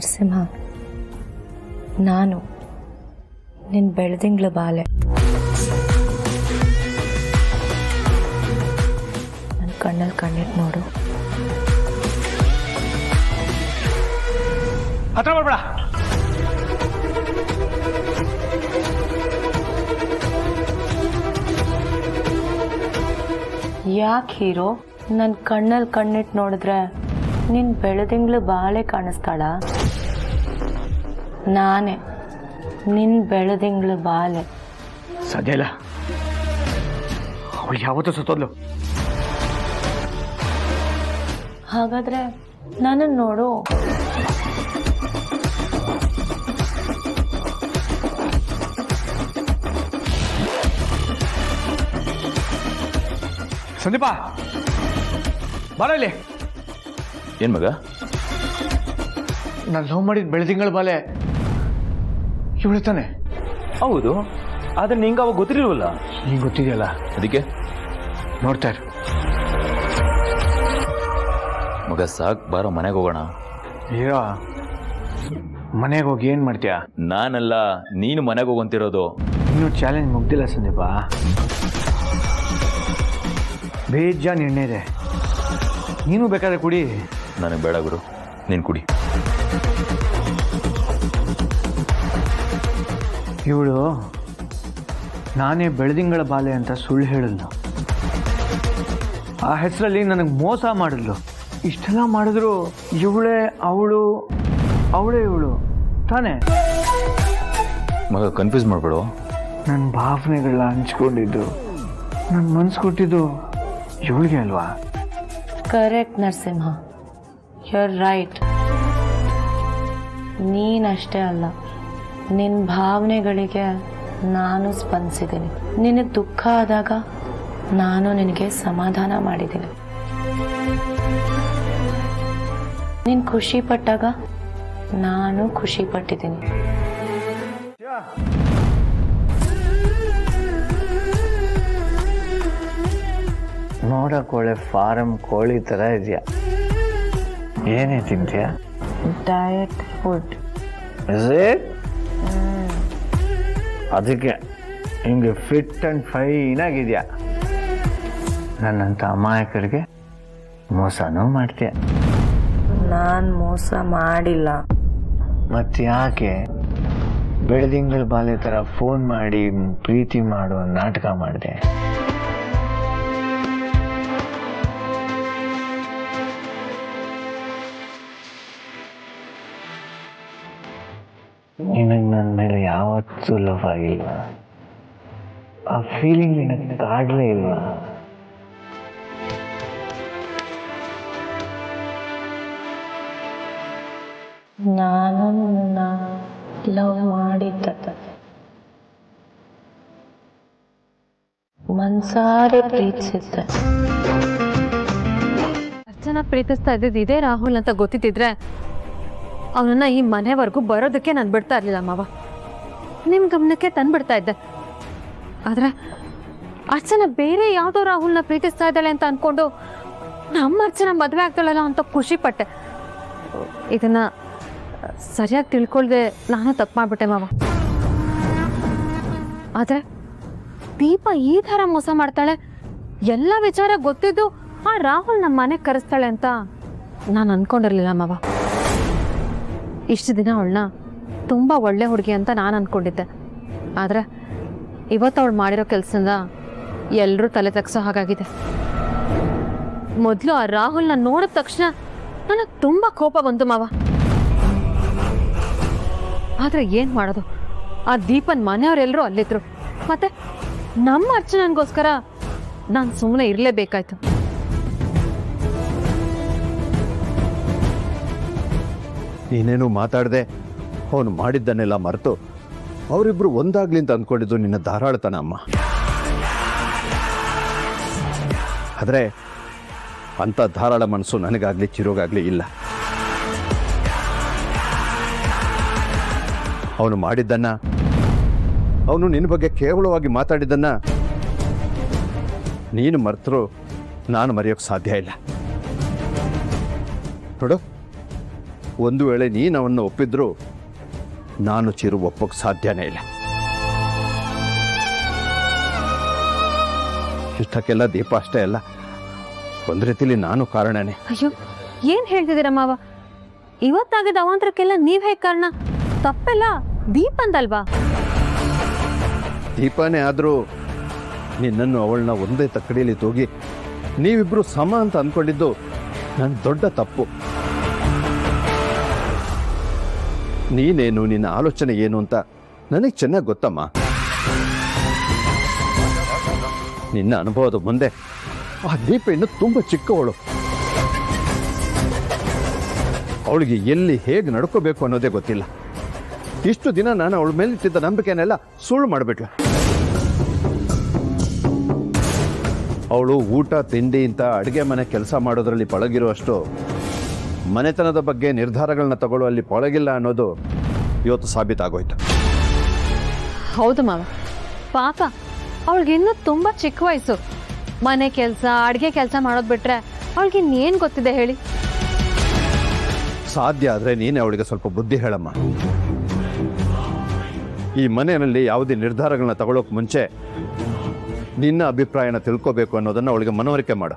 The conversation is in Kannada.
ನರಸಿಂಹ, ನಾನು ನಿನ್ನ ಬೆಳದಿಂಗ್ಳ ಬಾಲೆ. ನನ್ನ ಕಣ್ಣಲ್ಲಿ ಕಣ್ಣಿಟ್ಟು ನೋಡು. ಹತ್ರ ಬರ್ಬೇಡ. ಯಾಕೆ ಹೀರೋ, ನನ್ನ ಕಣ್ಣಲ್ಲಿ ಕಣ್ಣಿಟ್ಟು ನೋಡಿದ್ರೆ ನಿನ್ನ ಬೆಳದಿಂಗ್ಳು ಬಾಳೆ ಕಾಣಿಸ್ತಾಳ? ನಾನೇ ನಿನ್ನ ಬೆಳದಿಂಗ್ಳು ಬಾಲೆ. ಸಾಧ್ಯ ಇಲ್ಲ, ಅವಳು ಯಾವತ್ತೂ ಸತ್ತೋದ್ಲು. ಹಾಗಾದ್ರೆ ನನ್ನನ್ನು ನೋಡು. ಸಂದೀಪ, ಬಾರ ಇಲ್ಲಿ. ಏನ್ ಮಗ? ನಾನು ಲವ್ ಮಾಡಿದ ಬೆಳದಿಂಗಳ ಬಾಲೆ ಇವಳು ತಾನೆ? ಹೌದು, ಆದ್ರೆ ನಿಂಗೆ ಅವಾಗ ಗೊತ್ತಿರಲಿಲ್ವಲ್ಲ. ಈಗ ಗೊತ್ತಿದೆಯಲ್ಲ, ಅದಕ್ಕೆ ನೋಡ್ತಾ ಇರು. ಮಗ ಸಾಕ್, ಬಾರೋ ಮನೆಗೆ ಹೋಗೋಣ. ಹೀರೋ, ಮನೆಗೆ ಹೋಗಿ ಏನ್ ಮಾಡ್ತೀಯಾ? ನಾನಲ್ಲ, ನೀನು ಮನೆಗೆ ಹೋಗಂತಿರೋದು. ಇನ್ನೂ ಚಾಲೆಂಜ್ ಮುಗ್ದಿಲ್ಲ ಸಂದೀಪ. ಬೇಜಾನ್ ಎಣ್ಣೆ ಇದೆ, ನೀನು ಬೇಕಾದ್ರೆ ಕುಡಿ. ನನಗೆ ಬೇಡ ಗುರು, ನೀನು ಕುಡಿ. ಇವಳು ನಾನೇ ಬೆಳದಿಂಗಳ ಬಾಲೆ ಅಂತ ಸುಳ್ಳು ಹೇಳಿದ್ಲು. ಆ ಹೆಸರಲ್ಲಿ ನನಗೆ ಮೋಸ ಮಾಡಿದ್ಲು. ಇಷ್ಟೆಲ್ಲ ಮಾಡಿದ್ರು ಇವಳೇ ಅವಳೇ ಇವಳು ತಾನೇ? ಮಗ ಕನ್ಫ್ಯೂಸ್ ಮಾಡ್ಬೇಡು. ನನ್ನ ಭಾವನೆಗಳನ್ನ ಹಂಚ್ಕೊಂಡಿದ್ದು, ನನ್ನ ಮನ್ಸು ಕೊಟ್ಟಿದ್ದು ಇವಳಿಗೆ ಅಲ್ವಾ? Correct Narasimha, you are right. ನೀನಷ್ಟೇ ಅಲ್ಲ, ನಿನ್ನ ಭಾವನೆಗಳಿಗೆ ನಾನು ಸ್ಪಂದಿಸಿದ್ದೀನಿ. ನಿನಗೆ ದುಃಖ ಆದಾಗ ನಾನು ನಿನಗೆ ಸಮಾಧಾನ ಮಾಡಿದ್ದೀನಿ. ನೀನು ಖುಷಿ ಪಟ್ಟಾಗ ನಾನು ಖುಷಿ ಪಟ್ಟಿದ್ದೀನಿ. ನೋಡಕ್ ಒಳ್ಳೆ ಫಾರಂ ಕೋಳಿ ಥರ ಇದೆಯಾ? ಏನೇ ತಿಂತೀಯಾ? Diet food. ಅದಕ್ಕೆ ಹಿಂಗೆ ಫಿಟ್ ಆ್ಯಂಡ್ ಫೈನ್ ಆಗಿದೆಯಾ? ನನ್ನಂಥ ಅಮಾಯಕರಿಗೆ ಮೋಸನೂ ಮಾಡ್ತೀಯ. ನಾನು ಮೋಸ ಮಾಡಿಲ್ಲ. ಮತ್ತೆ ಯಾಕೆ ಬೆಳದಿಂಗಳ ಬಾಲೆ ಥರ ಫೋನ್ ಮಾಡಿ ಪ್ರೀತಿ ಮಾಡುವ ನಾಟಕ ಮಾಡಿದೆ? ನಿನಗೆ ನನ್ನ ಮೇಲೆ ಯಾವತ್ತೂ ಲವ್ ಆಗಿಲ್ಲ. ಆ ಫೀಲಿಂಗ್ ನಿನಗೆ ಕಾಡಲೇ ಇಲ್ಲ. ನಾನು ಲವ್ ಮಾಡಿದ್ದ, ಮನ್ಸಾರೆ ಪ್ರೀತಿಸಿದ್ದೆ. ಅರ್ಚನಾ ಪ್ರೀತಿಸ್ತಾ ಇದ್ದಿದ್ದು ಇದೇ ರಾಹುಲ್ ಅಂತ ಗೊತ್ತಿದ್ದಿದ್ರೆ ಅವನನ್ನ ಈ ಮನೆವರೆಗೂ ಬರೋದಕ್ಕೆ ನಾನು ಬಿಡ್ತಾ ಇರ್ಲಿಲ್ಲ ಮಾವ. ನಿಮ್ಮ ಗಮನಕ್ಕೆ ತಂದ್ಬಿಡ್ತಾ ಇದ್ದೆ. ಆದ್ರೆ ಅರ್ಚನಾ ಬೇರೆ ಯಾವುದೋ ರಾಹುಲ್ನ ಪ್ರೀತಿಸ್ತಾ ಇದ್ದಾಳೆ ಅಂತ ಅನ್ಕೊಂಡು ನಮ್ಮ ಅರ್ಚನಾ ಮದುವೆ ಆಗ್ತಾಳಲ್ಲ ಅಂತ ಖುಷಿ ಪಟ್ಟೆ. ಇದನ್ನ ಸರಿಯಾಗಿ ತಿಳ್ಕೊಳ್ದೆ ನಾನು ತಪ್ಪು ಮಾಡ್ಬಿಟ್ಟೆ ಮಾವ. ಆದ್ರೆ ದೀಪ ಈ ಥರ ಮೋಸ ಮಾಡ್ತಾಳೆ, ಎಲ್ಲ ವಿಚಾರ ಗೊತ್ತಿದ್ದು ಆ ರಾಹುಲ್ ನಮ್ಮ ಮನೆಗೆ ಕರೆಸ್ತಾಳೆ ಅಂತ ನಾನು ಅನ್ಕೊಂಡಿರ್ಲಿಲ್ಲ ಮಾವ. ಇಷ್ಟು ದಿನ ಅವಳನ್ನ ತುಂಬ ಒಳ್ಳೆ ಹುಡುಗಿ ಅಂತ ನಾನು ಅಂದ್ಕೊಂಡಿದ್ದೆ. ಆದರೆ ಇವತ್ತು ಅವಳು ಮಾಡಿರೋ ಕೆಲಸದಿಂದ ಎಲ್ಲರೂ ತಲೆ ತಗ್ಸೋ ಹಾಗಾಗಿದೆ. ಮೊದಲು ಆ ರಾಹುಲ್ನ ನೋಡಿದ ತಕ್ಷಣ ನನಗೆ ತುಂಬ ಕೋಪ ಬಂತು ಮಾವ. ಆದರೆ ಏನು ಮಾಡೋದು, ಆ ದೀಪನ್ ಮನೆಯವರೆಲ್ಲರೂ ಅಲ್ಲಿದ್ರು. ಮತ್ತೆ ನಮ್ಮ ಅರ್ಚನನ್ಗೋಸ್ಕರ ನಾನು ಸುಮ್ಮನೆ ಇರಲೇಬೇಕಾಯ್ತು. ನೀನೇನು ಮಾತಾಡದೆ ಅವನು ಮಾಡಿದ್ದನ್ನೆಲ್ಲ ಮರೆತು ಅವರಿಬ್ರು ಒಂದಾಗ್ಲಿ ಅಂತ ಅಂದ್ಕೊಂಡಿದ್ದು ನಿನ್ನ ಧಾರಾಳತನ ಅಮ್ಮ. ಆದರೆ ಅಂಥ ಧಾರಾಳ ಮನಸ್ಸು ನನಗಾಗಲಿ ಚಿರೋಗಾಗಲಿ ಇಲ್ಲ. ಅವನು ಮಾಡಿದ್ದನ್ನು, ಅವನು ನಿನ್ನ ಬಗ್ಗೆ ಕೇವಲವಾಗಿ ಮಾತಾಡಿದ್ದನ್ನು ನೀನು ಮರೆತರೂ ನಾನು ಮರೆಯೋಕ್ಕೆ ಸಾಧ್ಯ ಇಲ್ಲ. ನೋಡು, ಒಂದು ವೇಳೆ ನೀನು ಅವನ್ನ ಒಪ್ಪಿದ್ರು ನಾನು ಚಿರು ಒಪ್ಪೋಕೆ ಸಾಧ್ಯನೇ ಇಲ್ಲ. ಇಷ್ಟಕ್ಕೆಲ್ಲ ದೀಪ ಅಷ್ಟೇ ಅಲ್ಲ, ಒಂದು ರೀತಿಲಿ ನಾನು ಕಾರಣನೇ. ಅಯ್ಯೋ ಏನ್ ಹೇಳ್ತಿದ್ದೀರ ಮಾವ? ಇವತ್ತಾಗಿದ್ದ ಅವಾಂತರಕ್ಕೆಲ್ಲ ನೀವ್ ಹೇಗೆ ಕಾರಣ? ತಪ್ಪೆಲ್ಲ ದೀಪಂದಲ್ವಾ? ದೀಪನೇ ಆದರೂ ನಿನ್ನನ್ನು ಅವಳನ್ನ ಒಂದೇ ತಕ್ಕಡಿಯಲ್ಲಿ ತೂಗಿ ನೀವಿಬ್ರು ಸಮ ಅಂತ ಅಂದ್ಕೊಂಡಿದ್ದು ನನ್ನ ದೊಡ್ಡ ತಪ್ಪು. ನೀನೇನು, ನಿನ್ನ ಆಲೋಚನೆ ಏನು ಅಂತ ನನಗೆ ಚೆನ್ನಾಗಿ ಗೊತ್ತಮ್ಮ. ನಿನ್ನ ಅನುಭವದ ಮುಂದೆ ಆ ದೀಪ ಇನ್ನು ತುಂಬ ಚಿಕ್ಕವಳು. ಅವಳಿಗೆ ಎಲ್ಲಿ ಹೇಗೆ ನಡ್ಕೋಬೇಕು ಅನ್ನೋದೇ ಗೊತ್ತಿಲ್ಲ. ಇಷ್ಟು ದಿನ ನಾನು ಅವಳ ಮೇಲಿಟ್ಟಿದ್ದ ನಂಬಿಕೆನೆಲ್ಲ ಸುಳ್ಳು ಮಾಡಿಬಿಟ್ಲ. ಅವಳು ಊಟ ತಿಂಡಿ ಅಂತ ಅಡುಗೆ ಮನೆ ಕೆಲಸ ಮಾಡೋದ್ರಲ್ಲಿ ಪಳಗಿರುವಷ್ಟು ಮನೆತನದ ಬಗ್ಗೆ ನಿರ್ಧಾರಗಳನ್ನ ತಗೊಳ್ಳುವಲ್ಲಿ ಪಳಗಿಲ್ಲ ಅನ್ನೋದು ಇವತ್ತು ಸಾಬೀತಾಗೋಯ್ತು. ಹೌದು ಮಾವ, ಪಾಪ ಅವಳಿಗೆ ಇನ್ನೂ ತುಂಬಾ ಚಿಕ್ಕ ವಯಸ್ಸು. ಮನೆ ಕೆಲಸ, ಅಡುಗೆ ಕೆಲಸ ಮಾಡೋದು ಬಿಟ್ರೆ ಅವಳಿಗೆ ಇನ್ನೇನು ಗೊತ್ತಿದೆ ಹೇಳಿ? ಸಾಧ್ಯ ಆದರೆ ನೀನೇ ಅವಳಿಗೆ ಸ್ವಲ್ಪ ಬುದ್ಧಿ ಹೇಳಮ್ಮ. ಈ ಮನೆಯಲ್ಲಿ ಯಾವುದೇ ನಿರ್ಧಾರಗಳನ್ನ ತಗೊಳ್ಳೋಕೆ ಮುಂಚೆ ನಿನ್ನ ಅಭಿಪ್ರಾಯನ ತಿಳ್ಕೋಬೇಕು ಅನ್ನೋದನ್ನು ಅವಳಿಗೆ ಮನವರಿಕೆ ಮಾಡು.